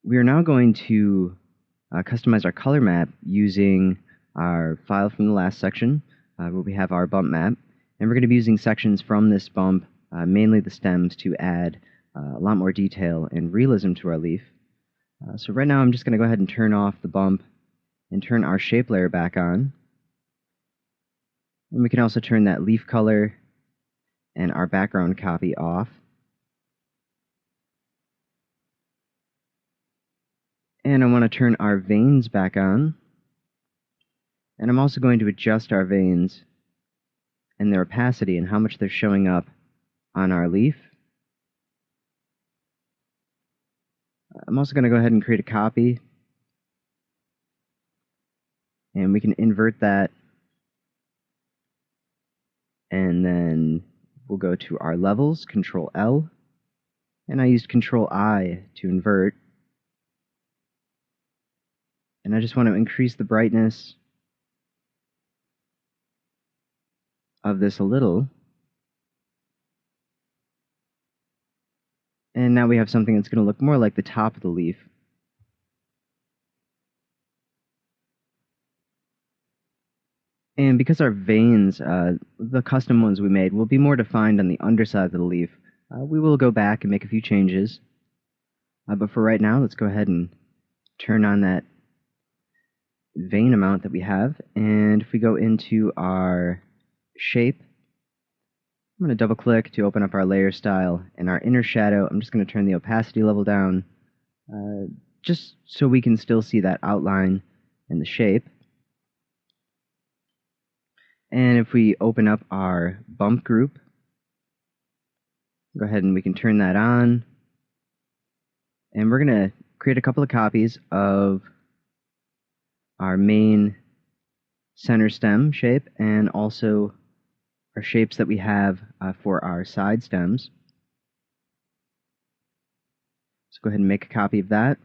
We are now going to customize our color map using our file from the last section, where we have our bump map. And we're going to be using sections from this bump, mainly the stems, to add a lot more detail and realism to our leaf. So right now I'm just going to go ahead and turn off the bump and turn our shape layer back on. And we can also turn that leaf color and our background copy off. And I want to turn our veins back on. And I'm also going to adjust our veins and their opacity and how much they're showing up on our leaf. I'm also going to go ahead and create a copy. And we can invert that. And then we'll go to our levels, Control L. And I used Control I to invert. And I just want to increase the brightness of this a little. And now we have something that's going to look more like the top of the leaf. And because our veins, the custom ones we made, will be more defined on the underside of the leaf, we will go back and make a few changes. But for right now, let's go ahead and turn on that vein amount that we have. And if we go into our shape, I'm going to double click to open up our layer style, and our inner shadow, I'm just going to turn the opacity level down, just so we can still see that outline and the shape. And if we open up our bump group, go ahead and we can turn that on. And we're going to create a couple of copies of our main center stem shape and also our shapes that we have for our side stems. So go ahead and make a copy of that.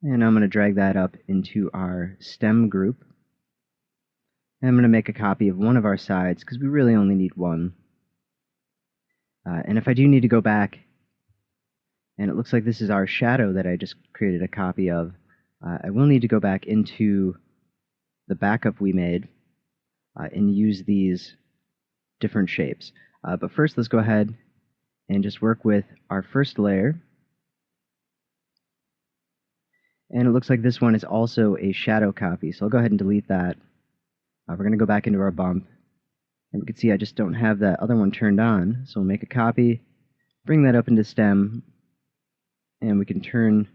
And I'm going to drag that up into our stem group. And I'm going to make a copy of one of our sides because we really only need one. And if I do need to go back, and it looks like this is our shadow that I just created a copy of, I will need to go back into the backup we made and use these different shapes. But first, let's go ahead and just work with our first layer. And it looks like this one is also a shadow copy, so I'll go ahead and delete that. We're going to go back into our bump. And we can see I just don't have that other one turned on, so we'll make a copy, bring that up into stem, and we can turn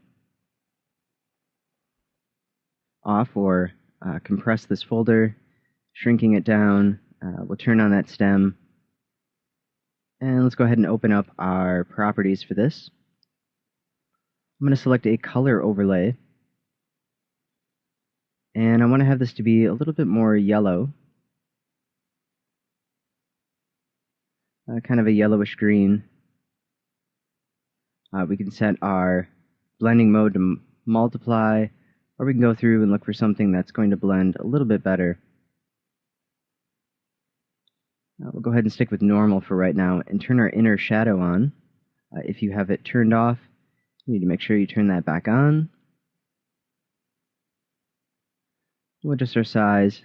off or compress this folder, shrinking it down. We'll turn on that stem. And let's go ahead and open up our properties for this. I'm going to select a color overlay. And I want to have this to be a little bit more yellow. Kind of a yellowish green. We can set our blending mode to multiply, or we can go through and look for something that's going to blend a little bit better. We'll go ahead and stick with normal for right now and turn our inner shadow on. If you have it turned off, you need to make sure you turn that back on. We'll adjust our size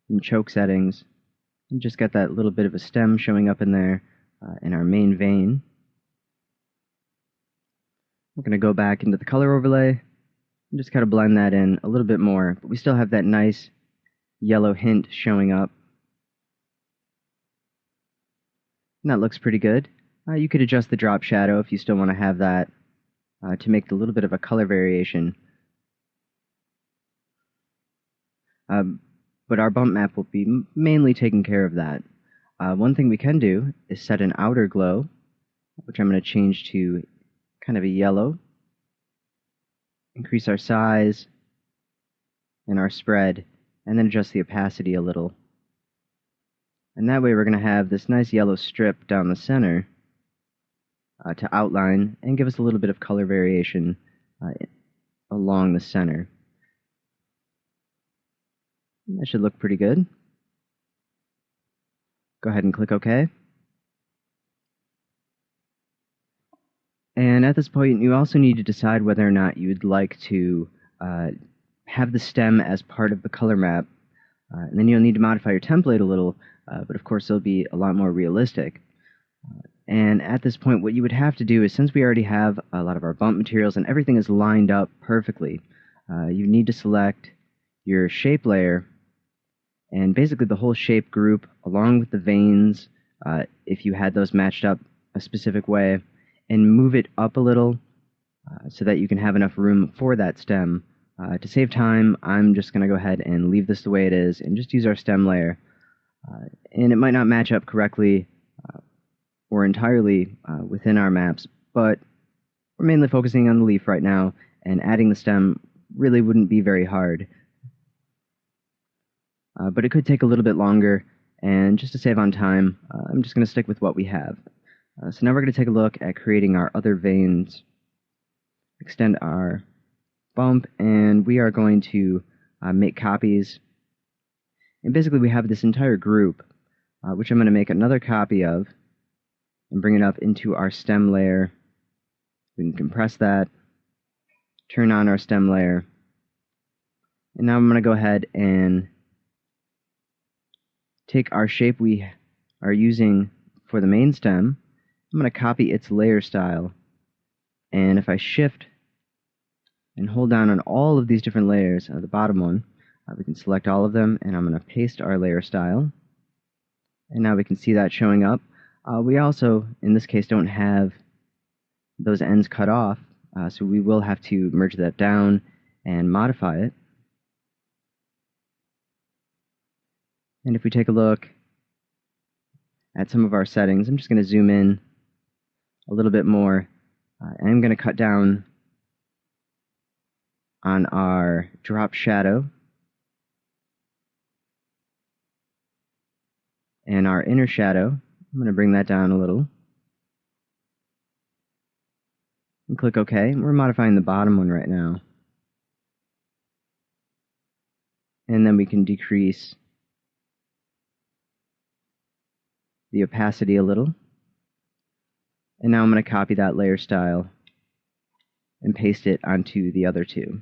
and choke settings and just get that little bit of a stem showing up in there in our main vein. We're going to go back into the color overlay and just kind of blend that in a little bit more, but we still have that nice yellow hint showing up. And that looks pretty good. You could adjust the drop shadow if you still want to have that to make a little bit of a color variation. But our bump map will be mainly taking care of that. One thing we can do is set an outer glow, which I'm going to change to kind of a yellow. Increase our size and our spread, and then adjust the opacity a little. And that way we're going to have this nice yellow strip down the center to outline and give us a little bit of color variation along the center. That should look pretty good. Go ahead and click OK. And And at this point, you also need to decide whether or not you'd like to have the stem as part of the color map. And then you'll need to modify your template a little, but of course it'll be a lot more realistic. And at this point, what you would have to do is, since we already have a lot of our bump materials and everything is lined up perfectly, you need to select your shape layer and basically the whole shape group along with the veins, if you had those matched up a specific way, and move it up a little so that you can have enough room for that stem. To save time, I'm just going to go ahead and leave this the way it is and just use our stem layer. And it might not match up correctly or entirely within our maps, but we're mainly focusing on the leaf right now, and adding the stem really wouldn't be very hard. But it could take a little bit longer, and just to save on time, I'm just going to stick with what we have. So now we're going to take a look at creating our other veins, extend our bump, and we are going to make copies. And basically we have this entire group, which I'm going to make another copy of, and bring it up into our stem layer. We can compress that, turn on our stem layer, and now I'm going to go ahead and take our shape we are using for the main stem. I'm going to copy its layer style, and if I shift and hold down on all of these different layers, the bottom one, we can select all of them, and I'm going to paste our layer style, and now we can see that showing up. We also, in this case, don't have those ends cut off, so we will have to merge that down and modify it. And if we take a look at some of our settings, I'm just going to zoom in a little bit more. And I'm going to cut down on our drop shadow and our inner shadow. I'm going to bring that down a little. And click OK. We're modifying the bottom one right now. And then we can decrease the opacity a little. And now I'm going to copy that layer style and paste it onto the other two.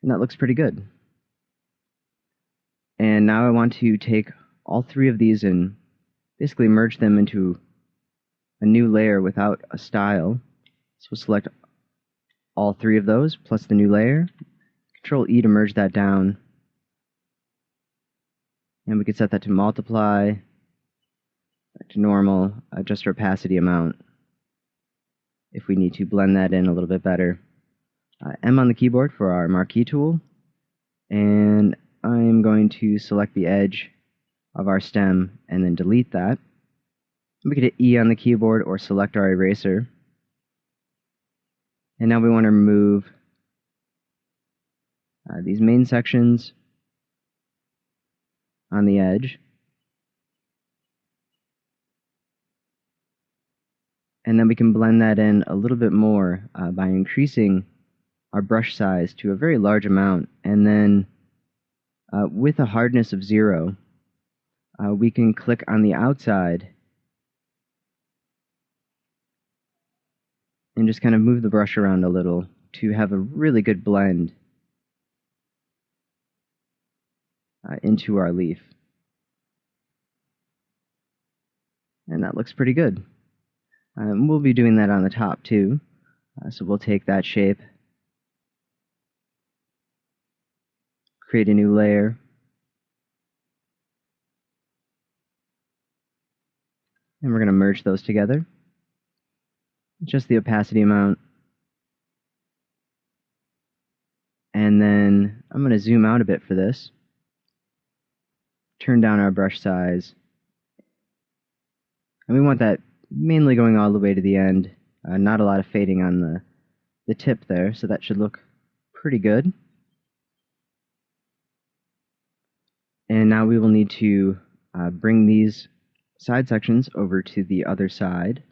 And that looks pretty good. And now I want to take all three of these and basically merge them into a new layer without a style. So we'll select all three of those plus the new layer. Control E to merge that down. And we can set that to multiply, back to normal, adjust our opacity amount if we need to blend that in a little bit better. M on the keyboard for our marquee tool, and I'm going to select the edge of our stem and then delete that. We could hit E on the keyboard or select our eraser. And now we want to remove these main sections on the edge. And then we can blend that in a little bit more by increasing our brush size to a very large amount. And then with a hardness of 0, we can click on the outside and just kind of move the brush around a little to have a really good blend into our leaf. And that looks pretty good. We'll be doing that on the top too. So we'll take that shape, create a new layer, and we're going to merge those together. Just the opacity amount. And then I'm going to zoom out a bit for this. Turn down our brush size. And we want that mainly going all the way to the end. Not a lot of fading on the tip there, so that should look pretty good. And now we will need to bring these side sections over to the other side.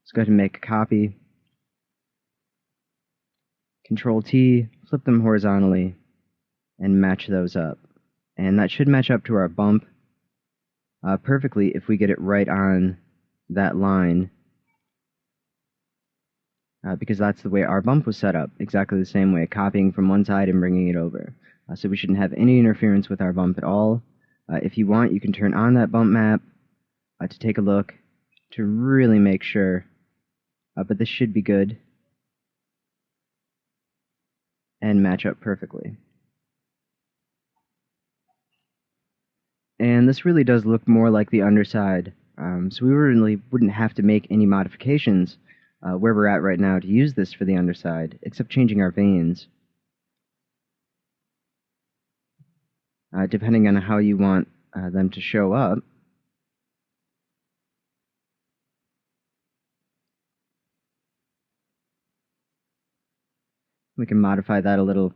Let's go ahead and make a copy. Control T, flip them horizontally, and match those up. And that should match up to our bump perfectly if we get it right on that line. because that's the way our bump was set up, exactly the same way, copying from one side and bringing it over. So we shouldn't have any interference with our bump at all. If you want, you can turn on that bump map to take a look to really make sure, but this should be good and match up perfectly. And this really does look more like the underside, so we really wouldn't have to make any modifications where we're at right now to use this for the underside, except changing our veins. Depending on how you want them to show up. We can modify that a little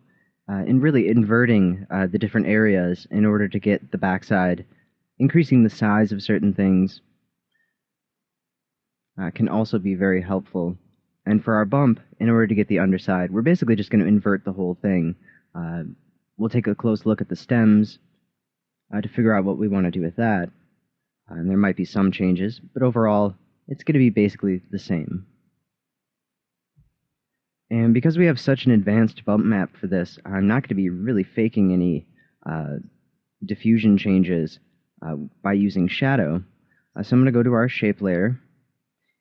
in really inverting the different areas in order to get the backside. Increasing the size of certain things can also be very helpful. And for our bump, in order to get the underside, we're basically just going to invert the whole thing. We'll take a close look at the stems to figure out what we want to do with that. And there might be some changes, but overall, it's going to be basically the same. And because we have such an advanced bump map for this, I'm not going to be really faking any diffusion changes by using shadow. So I'm going to go to our shape layer,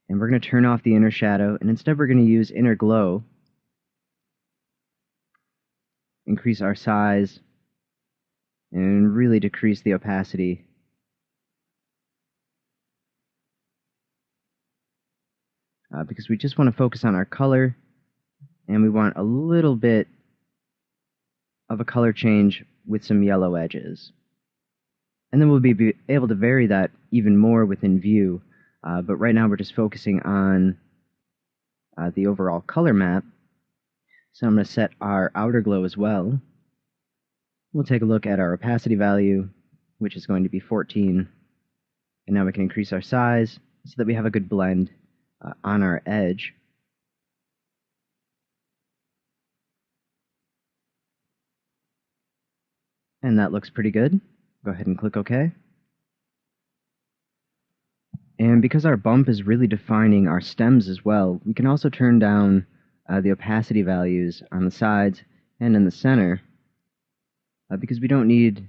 and we're going to turn off the inner shadow, and instead we're going to use inner glow, increase our size, and really decrease the opacity. Because we just want to focus on our color, and we want a little bit of a color change with some yellow edges. And then we'll be able to vary that even more within view, but right now we're just focusing on the overall color map. So I'm going to set our outer glow as well. We'll take a look at our opacity value, which is going to be 14. And now we can increase our size so that we have a good blend on our edge. And that looks pretty good. Go ahead and click OK. And because our bump is really defining our stems as well, we can also turn down the opacity values on the sides and in the center, because we don't need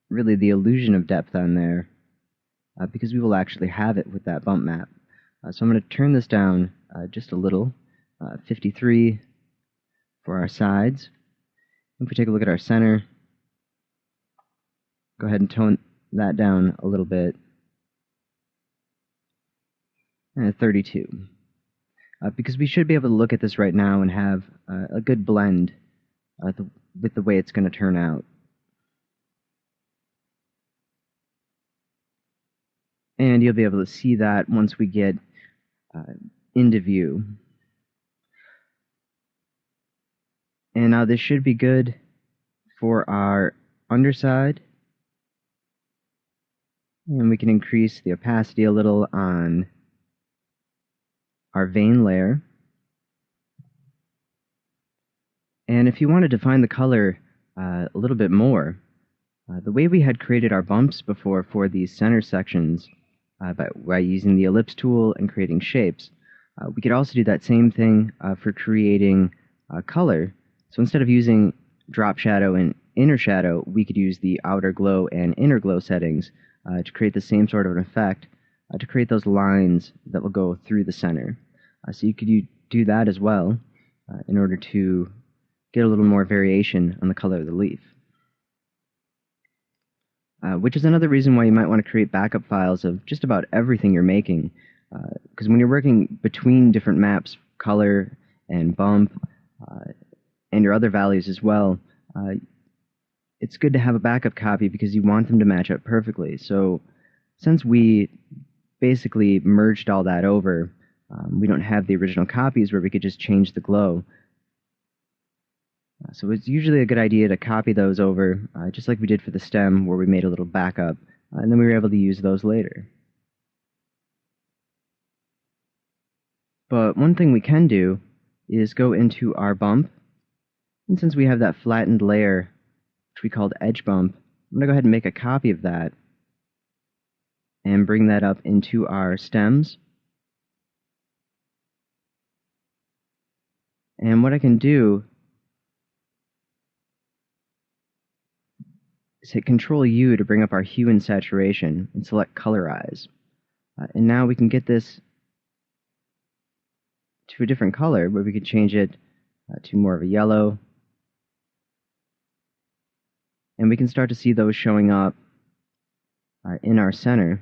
really the illusion of depth on there, because we will actually have it with that bump map. So I'm going to turn this down just a little, 53 for our sides. If we take a look at our center, go ahead and tone that down a little bit, and 32. Because we should be able to look at this right now and have a good blend with the way it's going to turn out. And you'll be able to see that once we get into view. And now this should be good for our underside. And we can increase the opacity a little on our vein layer. And if you want to define the color a little bit more, the way we had created our bumps before for these center sections by using the ellipse tool and creating shapes, we could also do that same thing for creating color. So instead of using drop shadow and inner shadow, we could use the outer glow and inner glow settings to create the same sort of an effect, to create those lines that will go through the center. So you could do that as well in order to get a little more variation on the color of the leaf. Which is another reason why you might want to create backup files of just about everything you're making. Because when you're working between different maps, color and bump, and your other values as well, it's good to have a backup copy because you want them to match up perfectly. So since we basically merged all that over, we don't have the original copies where we could just change the glow. So it's usually a good idea to copy those over, just like we did for the stem, where we made a little backup, and then we were able to use those later. But one thing we can do is go into our bump, and since we have that flattened layer, which we called edge bump, I'm going to go ahead and make a copy of that, and bring that up into our stems. And what I can do is hit Control U to bring up our hue and saturation and select colorize. And now we can get this to a different color, where we could change it to more of a yellow. And we can start to see those showing up in our center.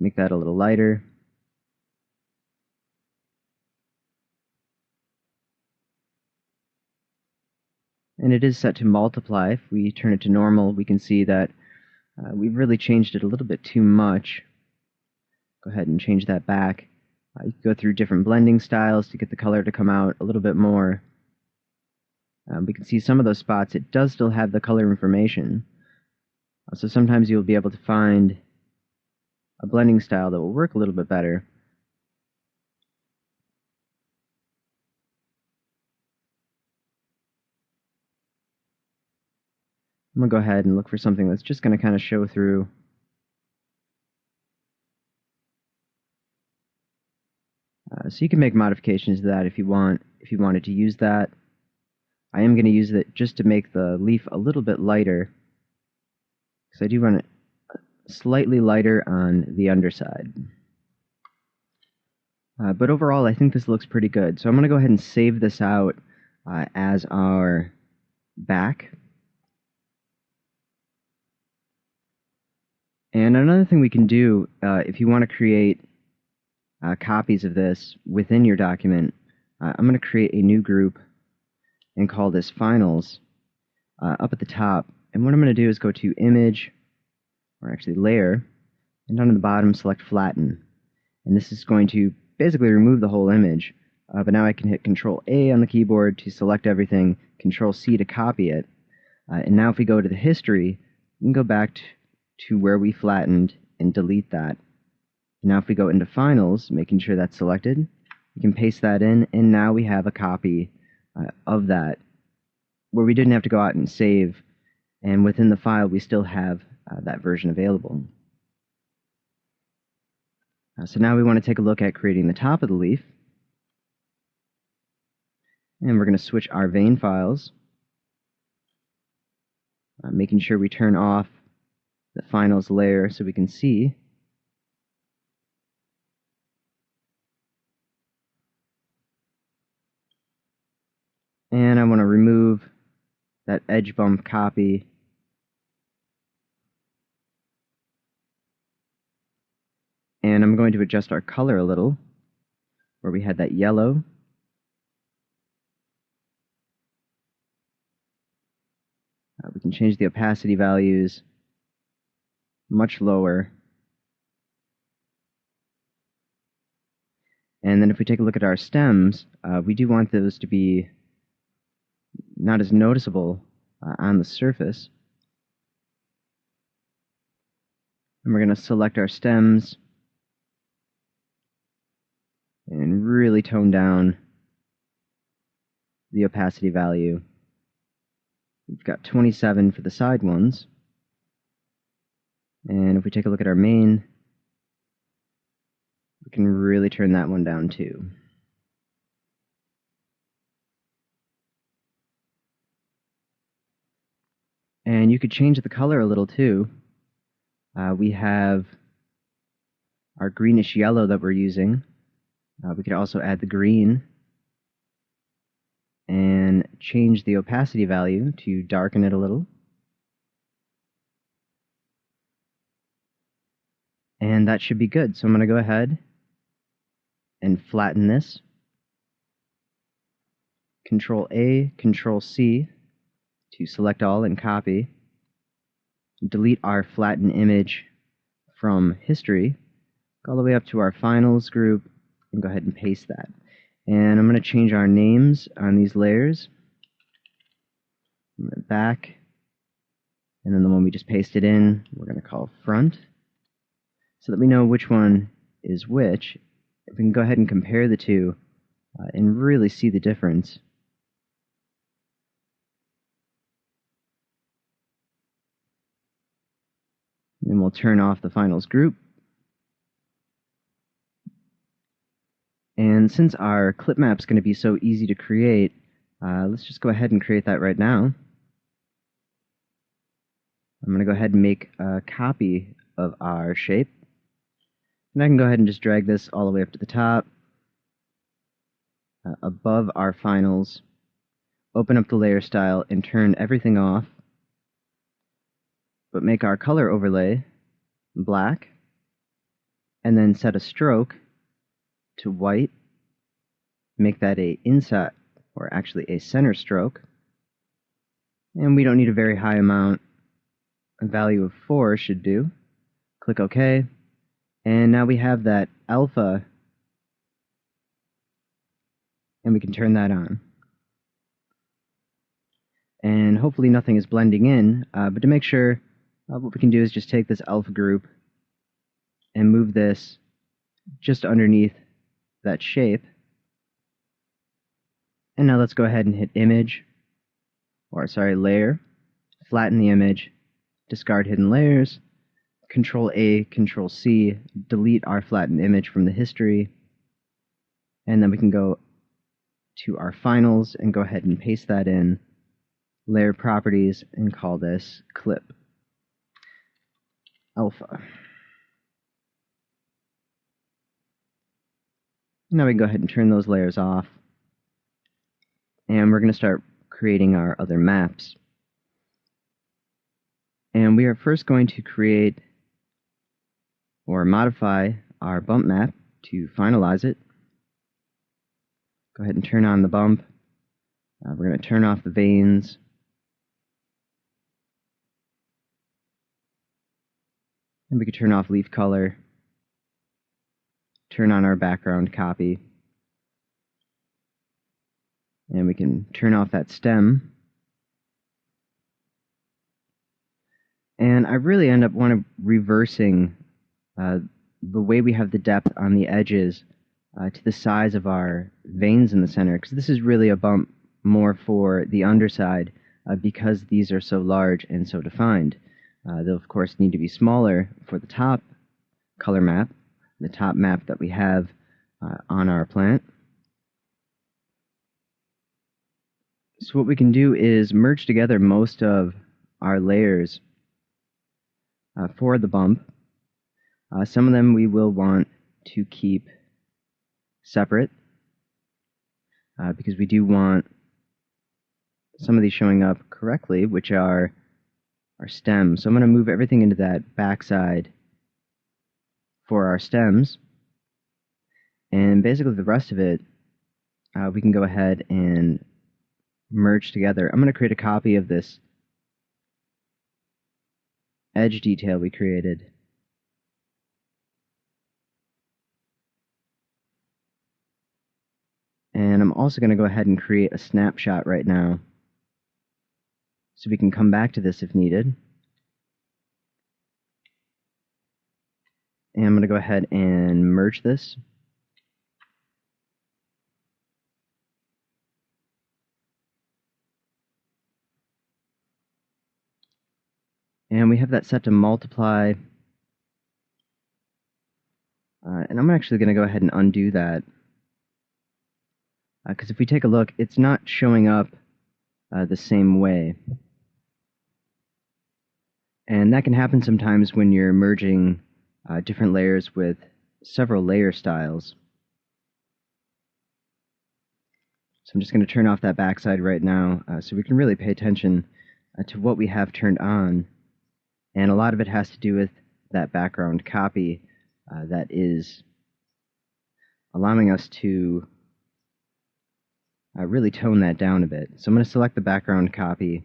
Make that a little lighter. And it is set to multiply. If we turn it to normal, we can see that we've really changed it a little bit too much. Go ahead and change that back. You can go through different blending styles to get the color to come out a little bit more. We can see some of those spots, it does still have the color information. So sometimes you'll be able to find a blending style that will work a little bit better. I'm going to go ahead and look for something that's just going to kind of show through. So you can make modifications to that if you wanted to use that. I am going to use it just to make the leaf a little bit lighter, because I do want it slightly lighter on the underside. But overall, I think this looks pretty good. So I'm going to go ahead and save this out as our back. And another thing we can do, if you want to create copies of this within your document, I'm going to create a new group and call this Finals up at the top. And what I'm going to do is go to Image, or actually Layer, and down at the bottom select Flatten. And this is going to basically remove the whole image. But now I can hit Control A on the keyboard to select everything, Control C to copy it. And now if we go to the history, we can go back to where we flattened and delete that. Now if we go into Finals, making sure that's selected, we can paste that in, and now we have a copy of that, where we didn't have to go out and save, and within the file we still have that version available. So now we want to take a look at creating the top of the leaf, and we're going to switch our vein files, making sure we turn off the Finals layer so we can see. And I want to remove that edge bump copy. And I'm going to adjust our color a little, where we had that yellow. We can change the opacity values much lower. And then if we take a look at our stems, we do want those to be not as noticeable on the surface. And we're going to select our stems and really tone down the opacity value. We've got 27 for the side ones. And if we take a look at our main, we can really turn that one down too. And you could change the color a little too. We have our greenish yellow that we're using. We could also add the green and change the opacity value to darken it a little. And that should be good. So I'm going to go ahead and flatten this. Control A, Control C to select all and copy. Delete our flattened image from history. Go all the way up to our Finals group and go ahead and paste that. And I'm going to change our names on these layers. I'm going to back, and then the one we just pasted in, we're going to call front, so that we know which one is which. If we can go ahead and compare the two and really see the difference. And we'll turn off the Finals group. And since our clip map is going to be so easy to create, let's just go ahead and create that right now. I'm going to go ahead and make a copy of our shape. And I can go ahead and just drag this all the way up to the top, above our finals, open up the layer style and turn everything off, but make our color overlay black, and then set a stroke to white, make that a inside, or actually a center stroke, and we don't need a very high amount. A value of 4 should do. Click OK, and now we have that alpha, and we can turn that on. And hopefully nothing is blending in, but to make sure, what we can do is just take this alpha group and move this just underneath that shape. And now let's go ahead and hit image, or sorry, layer, flatten the image, discard hidden layers, Control A, Control C, delete our flattened image from the history, and then we can go to our finals and go ahead and paste that in, layer properties, and call this clip alpha. Now we can go ahead and turn those layers off, and we're going to start creating our other maps. And we are first going to create or modify our bump map to finalize it. Go ahead and turn on the bump. We're going to turn off the veins. And we can turn off leaf color. Turn on our background copy. And we can turn off that stem. And I really end up reversing the way we have the depth on the edges to the size of our veins in the center, because this is really a bump more for the underside because these are so large and so defined. They'll of course need to be smaller for the top color map, the top map that we have on our plant. So what we can do is merge together most of our layers for the bump. Some of them we will want to keep separate because we do want some of these showing up correctly, which are our stems. So I'm going to move everything into that backside for our stems, and basically the rest of it we can go ahead and merge together. I'm going to create a copy of this edge detail we created. And I'm also going to go ahead and create a snapshot right now, so we can come back to this if needed. And I'm going to go ahead and merge this. And we have that set to multiply. And I'm actually going to go ahead and undo that. Because if we take a look, it's not showing up the same way. And that can happen sometimes when you're merging different layers with several layer styles. So I'm just going to turn off that backside right now so we can really pay attention to what we have turned on. And a lot of it has to do with that background copy that is allowing us to really tone that down a bit. So I'm going to select the background copy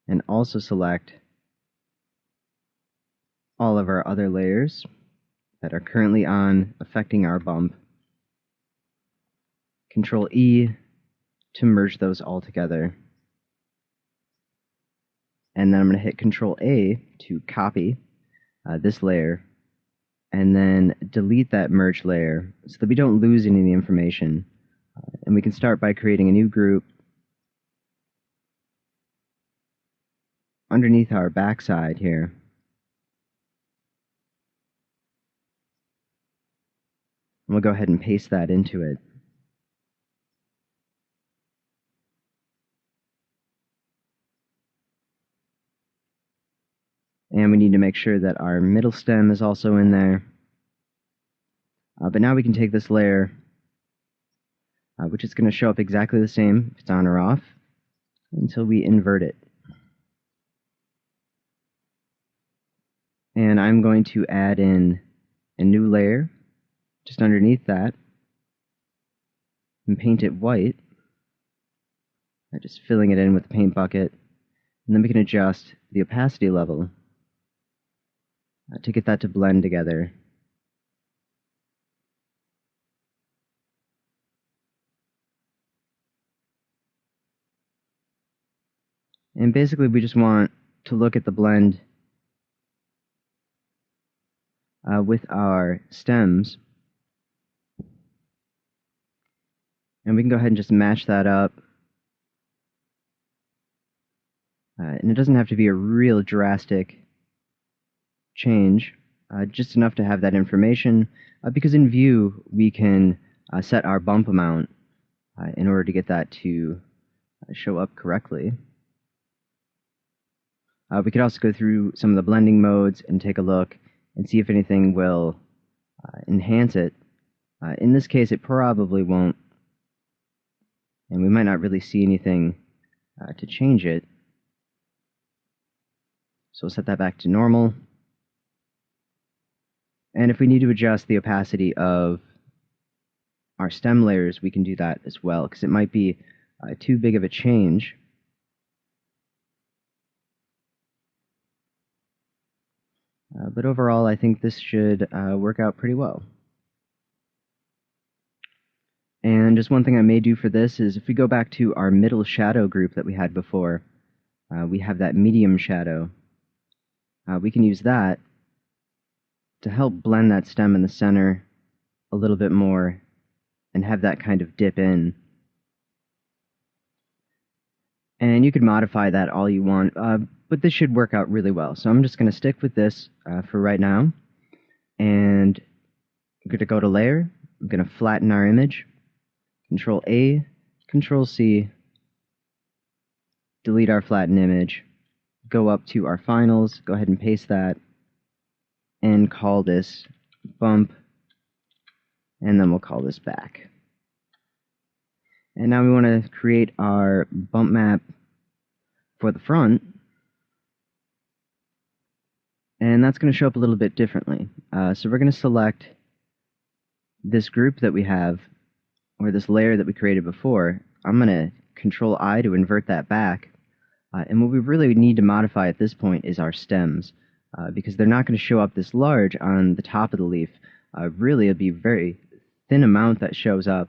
and also select all of our other layers that are currently on affecting our bump. Control E to merge those all together. And then I'm going to hit Control A to copy this layer and then delete that merge layer so that we don't lose any of the information. And we can start by creating a new group underneath our backside here. we'll go ahead and paste that into it. And we need to make sure that our middle stem is also in there. But now we can take this layer, which is going to show up exactly the same if it's on or off, until we invert it. And I'm going to add in a new layer just underneath that and paint it white by just filling it in with the paint bucket. And then we can adjust the opacity level to get that to blend together. And basically we just want to look at the blend with our stems. And we can go ahead and just match that up. And it doesn't have to be a real drastic change, just enough to have that information, because in View we can set our bump amount in order to get that to show up correctly. We could also go through some of the blending modes and take a look and see if anything will enhance it. In this case, it probably won't, and we might not really see anything to change it. So we'll set that back to normal. And if we need to adjust the opacity of our stem layers, we can do that as well, because it might be too big of a change. But overall, I think this should work out pretty well. And just one thing I may do for this is if we go back to our middle shadow group that we had before, we have that medium shadow. We can use that to help blend that stem in the center a little bit more and have that kind of dip in. And you could modify that all you want, but this should work out really well. So I'm just going to stick with this for right now. And I'm going to go to Layer. I'm going to flatten our image. Control A, Control C, delete our flattened image. Go up to our finals, go ahead and paste that, and call this bump, and then we'll call this back. And now we want to create our bump map for the front, and that's going to show up a little bit differently. So we're going to select this group that we have, or this layer that we created before. I'm going to Control I to invert that back. And what we really need to modify at this point is our stems, because they're not going to show up this large on the top of the leaf. Really, it'll be a very thin amount that shows up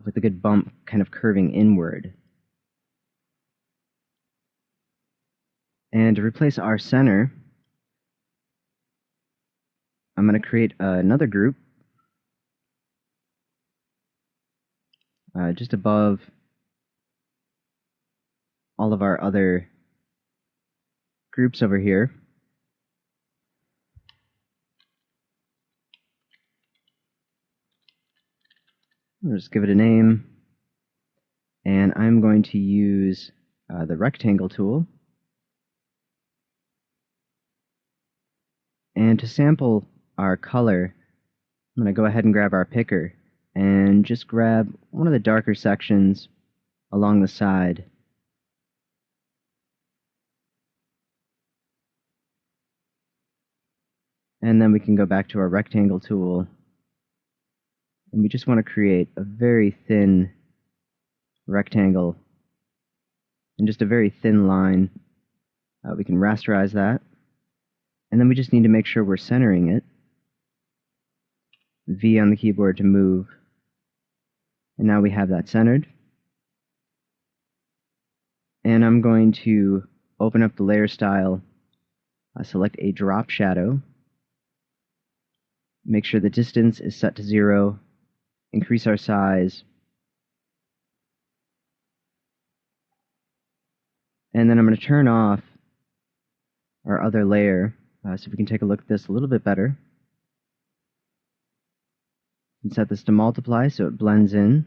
with a good bump kind of curving inward. And to replace our center, I'm going to create another group just above all of our other groups over here. I'll just give it a name, and I'm going to use the rectangle tool. And to sample our color, I'm going to go ahead and grab our picker and just grab one of the darker sections along the side. And then we can go back to our rectangle tool, and we just want to create a very thin rectangle and just a very thin line. We can rasterize that, and then we just need to make sure we're centering it. V on the keyboard to move, and now we have that centered. And I'm going to open up the layer style, select a drop shadow, make sure the distance is set to 0, increase our size, and then I'm going to turn off our other layer so we can take a look at this a little bit better. And set this to multiply so it blends in.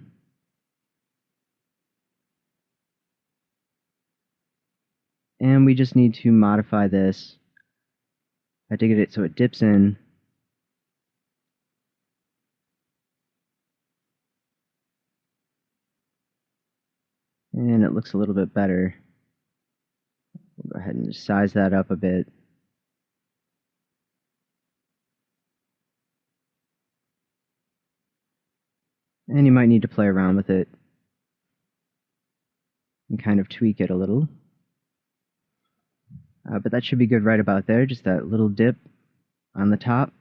And we just need to modify this to get it so it dips in. And it looks a little bit better. We'll go ahead and just size that up a bit. And you might need to play around with it and kind of tweak it a little. But that should be good right about there, just that little dip on the top.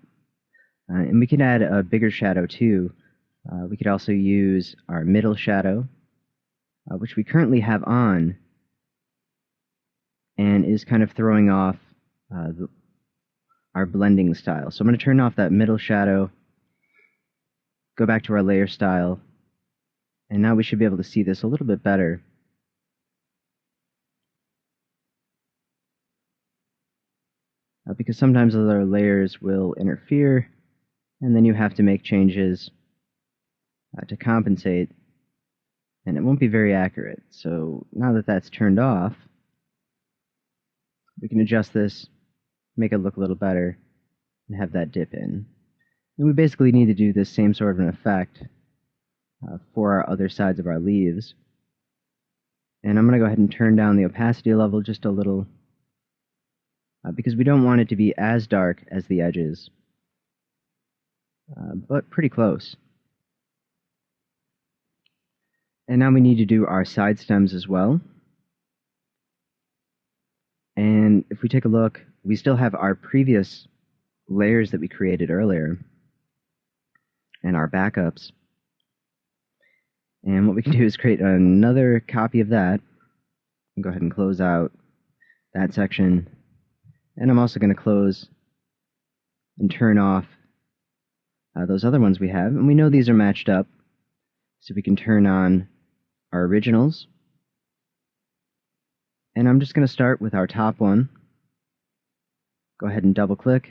And we can add a bigger shadow too. We could also use our middle shadow, which we currently have on, and is kind of throwing off our blending style. So I'm going to turn off that middle shadow, go back to our layer style, and now we should be able to see this a little bit better. Because sometimes other layers will interfere, and then you have to make changes to compensate, and it won't be very accurate. So now that that's turned off, we can adjust this, make it look a little better, and have that dip in. And we basically need to do this same sort of an effect for our other sides of our leaves. And I'm going to go ahead and turn down the opacity level just a little, because we don't want it to be as dark as the edges, but pretty close. And now we need to do our side stems as well. And if we take a look, we still have our previous layers that we created earlier and our backups. And what we can do is create another copy of that. And go ahead and close out that section. And I'm also going to close and turn off those other ones we have. And we know these are matched up, so we can turn on our originals. And I'm just going to start with our top one. Go ahead and double click.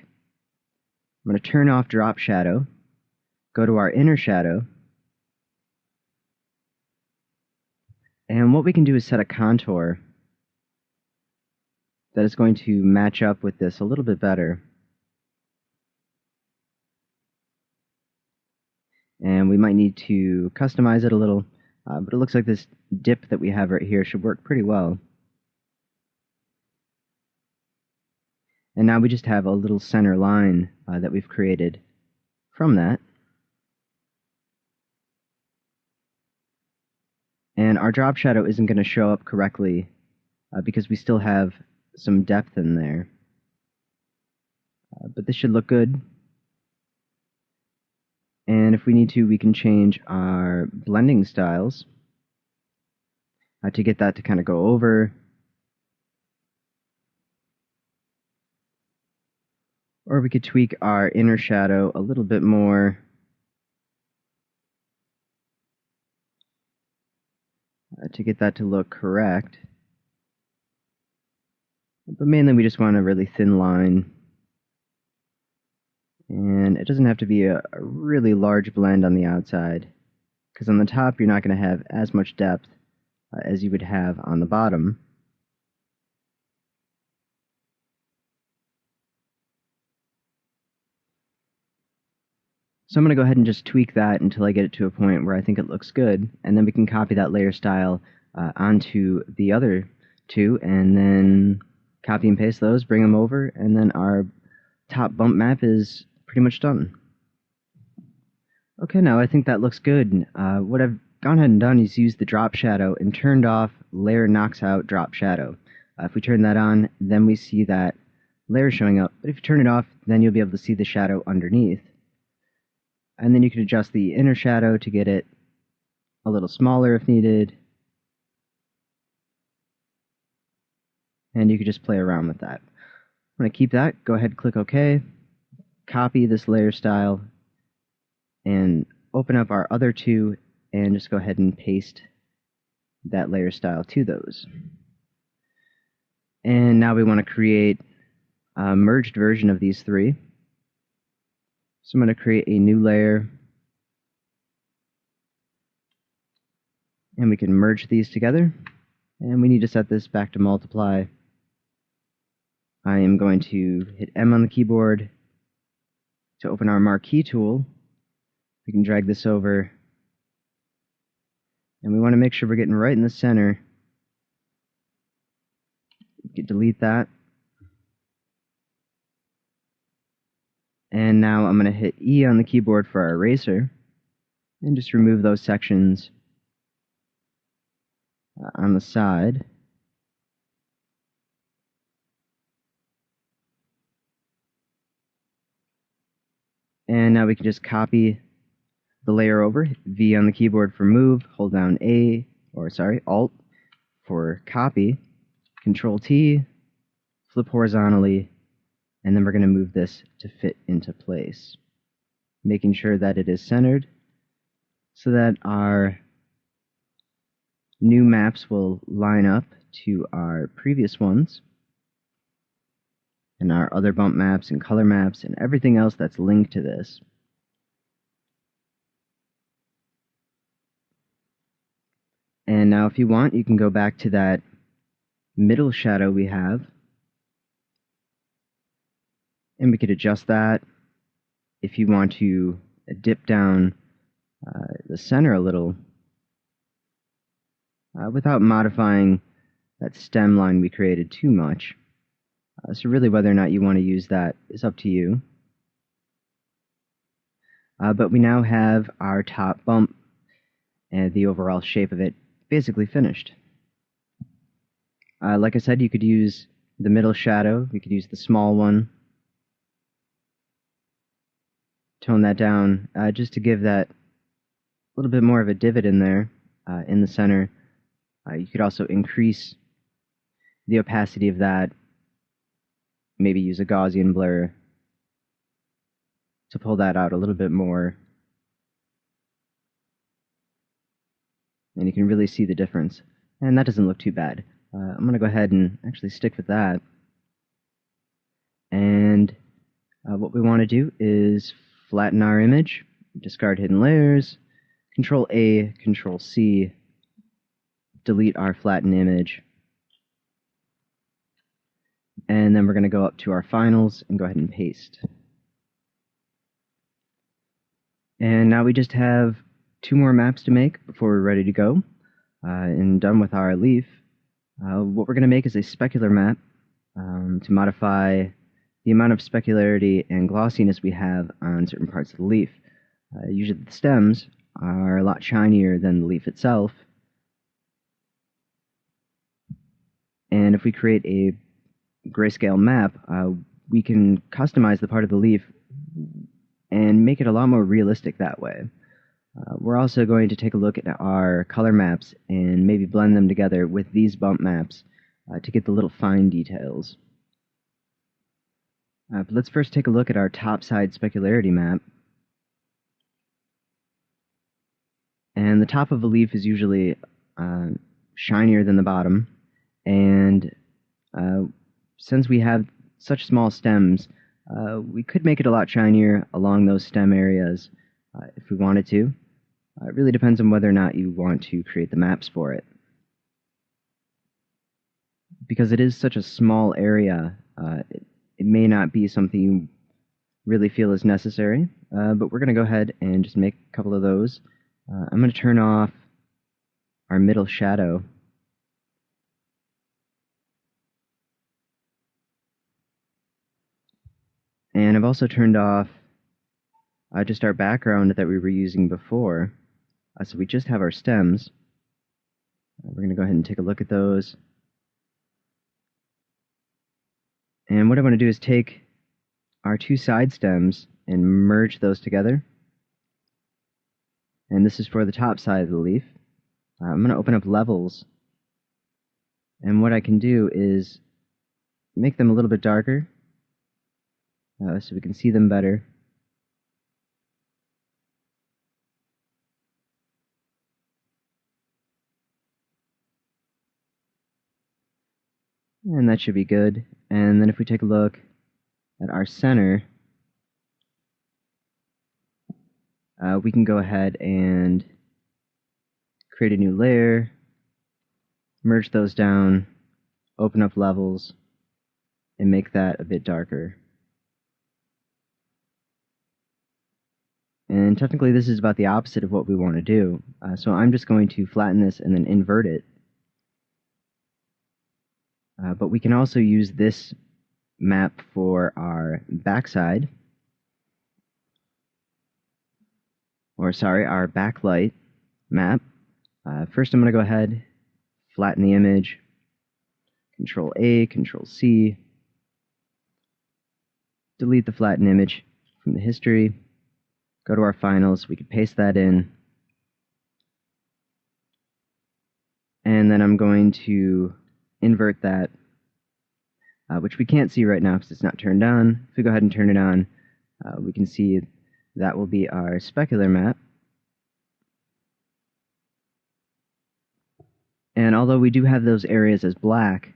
I'm going to turn off drop shadow, go to our inner shadow, and what we can do is set a contour that is going to match up with this a little bit better. And we might need to customize it a little, but it looks like this dip that we have right here should work pretty well. And now we just have a little center line that we've created from that. And our drop shadow isn't going to show up correctly because we still have some depth in there. But this should look good. And if we need to, we can change our blending styles to get that to kind of go over. Or we could tweak our inner shadow a little bit more to get that to look correct. But mainly we just want a really thin line. And it doesn't have to be a really large blend on the outside, because on the top you're not going to have as much depth as you would have on the bottom. So I'm going to go ahead and just tweak that until I get it to a point where I think it looks good, and then we can copy that layer style onto the other two, and then copy and paste those, bring them over, and then our top bump map is pretty much done. Okay, now I think that looks good. What I've gone ahead and done is used the drop shadow and turned off layer knocks out drop shadow. If we turn that on, then we see that layer showing up, but if you turn it off, then you'll be able to see the shadow underneath. And then you can adjust the inner shadow to get it a little smaller if needed. And you can just play around with that. I'm going to keep that, go ahead and click OK, copy this layer style, and open up our other two, and just go ahead and paste that layer style to those. And now we want to create a merged version of these three. So I'm going to create a new layer, And we can merge these together. And we need to set this back to multiply. I am going to hit M on the keyboard to open our marquee tool. We can drag this over. And we want to make sure we're getting right in the center. We can delete that. And now I'm going to hit E on the keyboard for our eraser. And just remove those sections on the side. And now we can just copy the layer over, hit V on the keyboard for move, hold down Alt for copy, Control T, flip horizontally, and then we're going to move this to fit into place, making sure that it is centered so that our new maps will line up to our previous ones, and our other bump maps and color maps and everything else that's linked to this. And now if you want, you can go back to that middle shadow we have, and we could adjust that. If you want to dip down the center a little, without modifying that stem line we created too much. So really whether or not you want to use that is up to you. But we now have our top bump and the overall shape of it basically finished. Like I said, you could use the middle shadow, we could use the small one, tone that down just to give that a little bit more of a divot in there in the center. You could also increase the opacity of that, maybe use a Gaussian blur to pull that out a little bit more. And you can really see the difference. And that doesn't look too bad. I'm going to go ahead and actually stick with that. And what we want to do is flatten our image, discard hidden layers, Control A, Control C, delete our flattened image. And then we're going to go up to our finals and go ahead and paste. And now we just have 2 more maps to make before we're ready to go and done with our leaf. What we're going to make is a specular map to modify the amount of specularity and glossiness we have on certain parts of the leaf. Usually the stems are a lot shinier than the leaf itself. And if we create a grayscale map, we can customize the part of the leaf and make it a lot more realistic that way. We're also going to take a look at our color maps and maybe blend them together with these bump maps to get the little fine details. But let's first take a look at our top side specularity map. And the top of a leaf is usually shinier than the bottom, and since we have such small stems, we could make it a lot shinier along those stem areas if we wanted to. It really depends on whether or not you want to create the maps for it. Because it is such a small area, it may not be something you really feel is necessary, but we're going to go ahead and just make a couple of those. I'm going to turn off our middle shadow. And I've also turned off just our background that we were using before. So we just have our stems. We're going to go ahead and take a look at those. And what I want to do is take our 2 side stems and merge those together. And this is for the top side of the leaf. I'm going to open up levels. And what I can do is make them a little bit darker so we can see them better. And that should be good. And then if we take a look at our center, we can go ahead and create a new layer, merge those down, open up levels, and make that a bit darker. And technically this is about the opposite of what we want to do. So I'm just going to flatten this and then invert it. But we can also use this map for our backside, our backlight map. First I'm going to go ahead, flatten the image, Control A, Control C, delete the flattened image from the history, go to our finals, we could paste that in, and then I'm going to invert that, which we can't see right now because it's not turned on. If we go ahead and turn it on, we can see that will be our specular map. And although we do have those areas as black,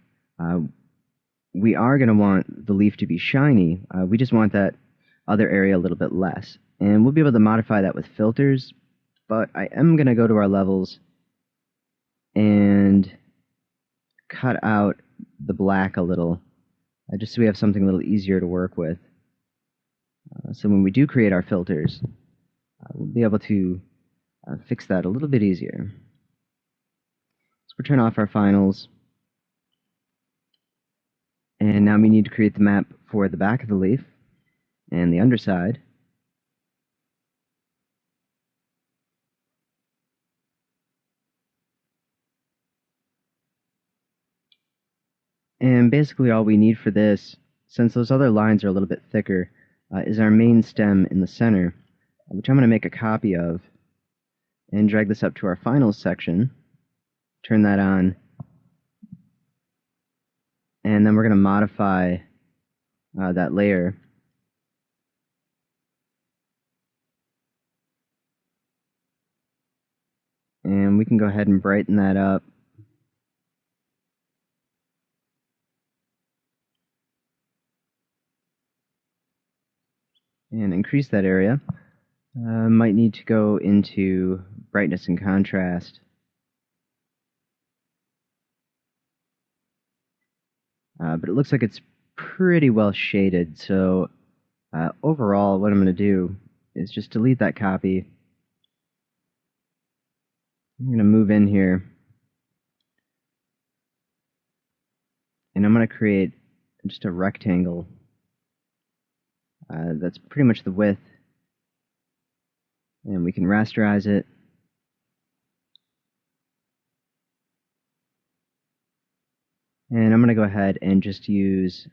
we are going to want the leaf to be shiny. We just want that other area a little bit less. And we'll be able to modify that with filters, but I am going to go to our levels and cut out the black a little, just so we have something a little easier to work with. So when we do create our filters, we'll be able to fix that a little bit easier. So we'll turn off our finals. And now we need to create the map for the back of the leaf and the underside. And basically all we need for this, since those other lines are a little bit thicker, is our main stem in the center, which I'm going to make a copy of, and drag this up to our finals section, turn that on, and then we're going to modify that layer. And we can go ahead and brighten that up. And increase that area. Might need to go into brightness and contrast. But it looks like it's pretty well shaded, so overall what I'm going to do is just delete that copy. I'm going to move in here, and I'm going to create just a rectangle that's pretty much the width, and we can rasterize it. And I'm going to go ahead and just use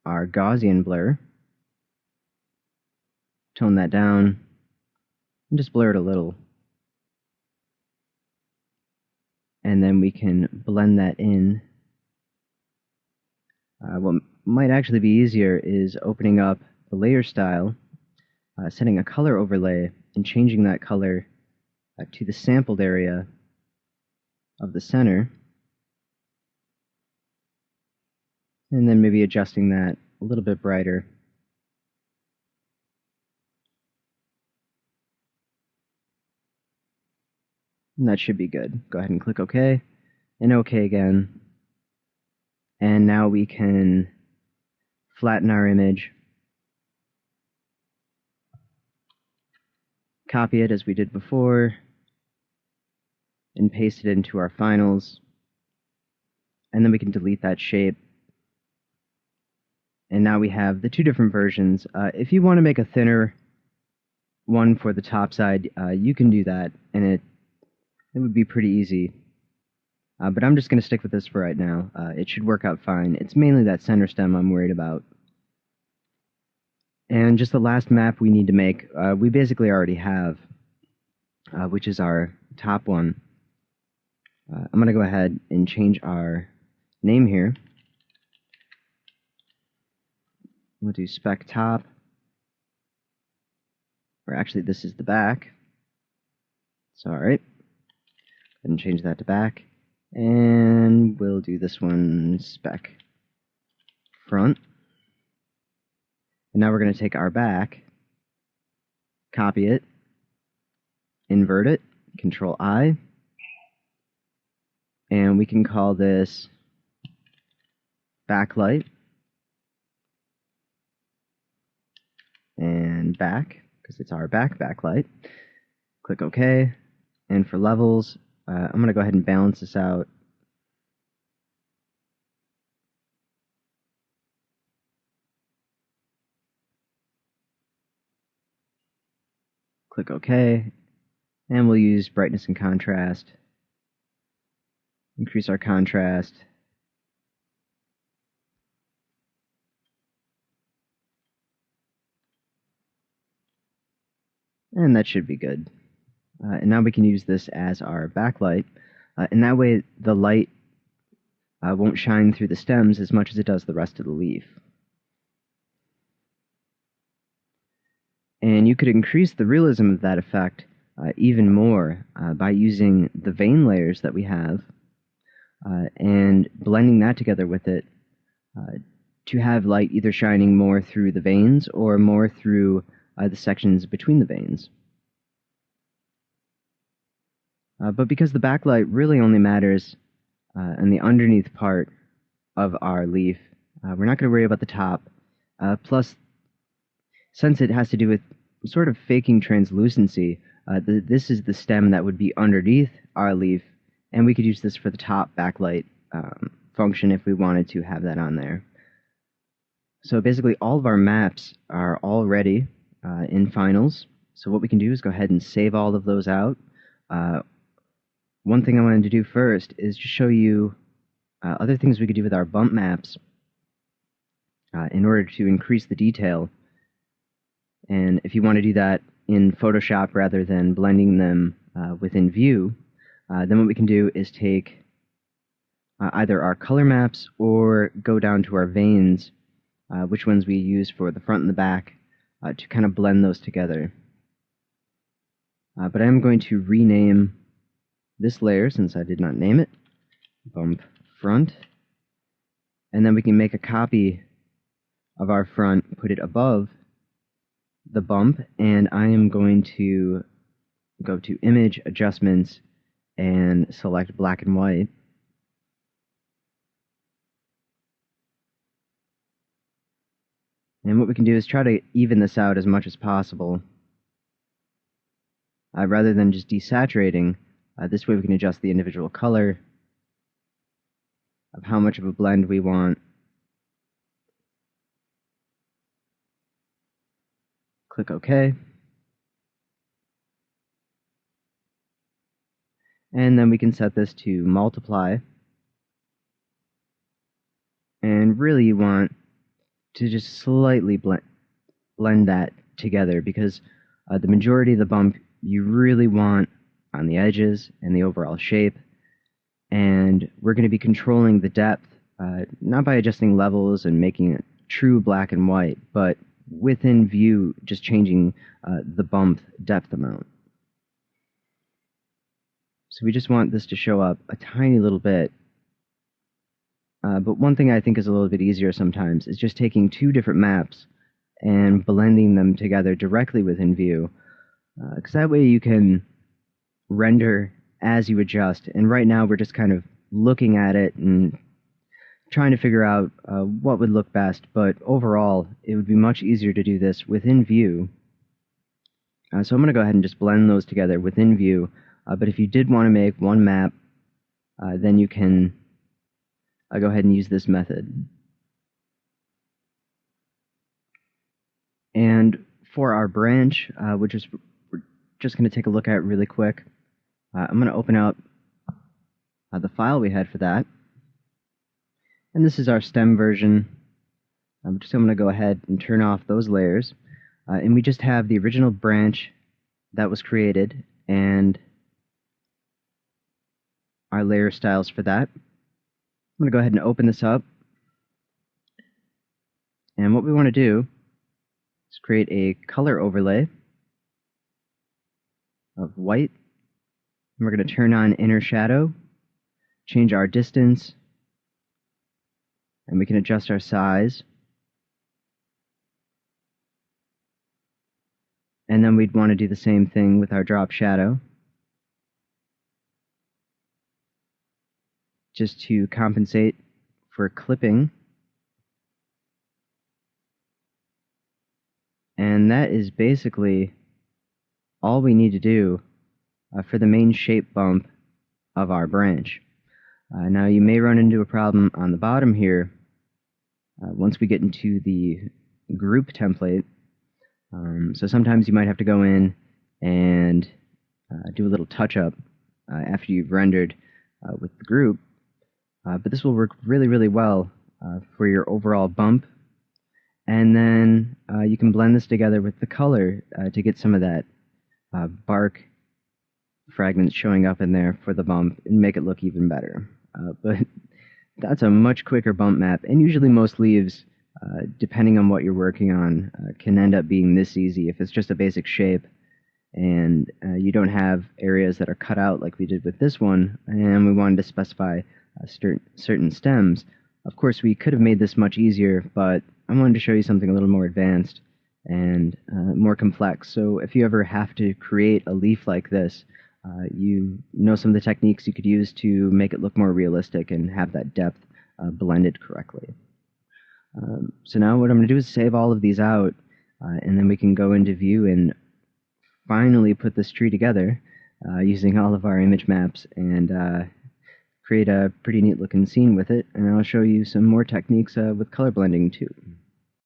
our Gaussian blur, tone that down, and just blur it a little. And then we can blend that in. What might actually be easier is opening up the layer style, setting a color overlay, and changing that color to the sampled area of the center. And then maybe adjusting that a little bit brighter. And that should be good. Go ahead and click OK, and OK again. And now we can flatten our image, copy it as we did before, and paste it into our finals. And then we can delete that shape. And now we have the two different versions. If you want to make a thinner one for the top side, you can do that, and it would be pretty easy. But I'm just going to stick with this for right now. It should work out fine. It's mainly that center stem I'm worried about. And just the last map we need to make, we basically already have, which is our top one. I'm going to go ahead and change our name here. We'll do spec top, or actually this is the back. So alright, go ahead and change that to back, and we'll do this one spec front. And now we're going to take our back, copy it, invert it, Control I, and we can call this Backlight and back, because it's our backlight. Click OK, and for levels, I'm going to go ahead and balance this out. Click OK, and we'll use brightness and contrast. Increase our contrast. And that should be good. And now we can use this as our backlight. And that way the light won't shine through the stems as much as it does the rest of the leaf. And you could increase the realism of that effect even more by using the vein layers that we have and blending that together with it to have light either shining more through the veins or more through the sections between the veins. But because the backlight really only matters in the underneath part of our leaf, we're not going to worry about the top. Plus, since it has to do with sort of faking translucency, this is the stem that would be underneath our leaf, and we could use this for the top backlight function if we wanted to have that on there. So basically all of our maps are already in finals. So what we can do is go ahead and save all of those out. One thing I wanted to do first is just show you other things we could do with our bump maps in order to increase the detail. And if you want to do that in Photoshop rather than blending them within View, then what we can do is take either our color maps or go down to our veins, which ones we use for the front and the back, to kind of blend those together. But I'm going to rename this layer, since I did not name it, bump front, and then we can make a copy of our front, put it above the bump, and I am going to go to Image, Adjustments, and select Black and White. And what we can do is try to even this out as much as possible. Rather than just desaturating, this way we can adjust the individual color of how much of a blend we want. Click OK. And then we can set this to multiply. And really you want to just slightly blend that together, because the majority of the bump you really want on the edges and the overall shape. And we're going to be controlling the depth, not by adjusting levels and making it true black and white, but within View, just changing the bump depth amount. So we just want this to show up a tiny little bit. But one thing I think is a little bit easier sometimes is just taking two different maps and blending them together directly within View, because that way you can render as you adjust. And right now we're just kind of looking at it and trying to figure out what would look best, but overall it would be much easier to do this within View. So I'm going to go ahead and just blend those together within View, but if you did want to make one map, then you can go ahead and use this method. And for our branch, which is we're just going to take a look at really quick, I'm going to open up the file we had for that. And this is our stem version. I'm going to go ahead and turn off those layers. And we just have the original branch that was created and our layer styles for that. I'm going to go ahead and open this up. And what we want to do is create a color overlay of white. And we're going to turn on inner shadow, change our distance, and we can adjust our size. And then we'd want to do the same thing with our drop shadow. just to compensate for clipping. And that is basically all we need to do for the main shape bump of our branch. Now you may run into a problem on the bottom here once we get into the group template. So sometimes you might have to go in and do a little touch-up after you've rendered with the group. But this will work really, really well for your overall bump. And then you can blend this together with the color to get some of that bark fragments showing up in there for the bump and make it look even better. But that's a much quicker bump map, and usually most leaves, depending on what you're working on, can end up being this easy if it's just a basic shape and you don't have areas that are cut out like we did with this one, and we wanted to specify certain stems. Of course, we could have made this much easier, but I wanted to show you something a little more advanced and more complex. So if you ever have to create a leaf like this, you know some of the techniques you could use to make it look more realistic and have that depth blended correctly. So now what I'm going to do is save all of these out, and then we can go into view and finally put this tree together using all of our image maps and create a pretty neat looking scene with it. And I'll show you some more techniques with color blending too.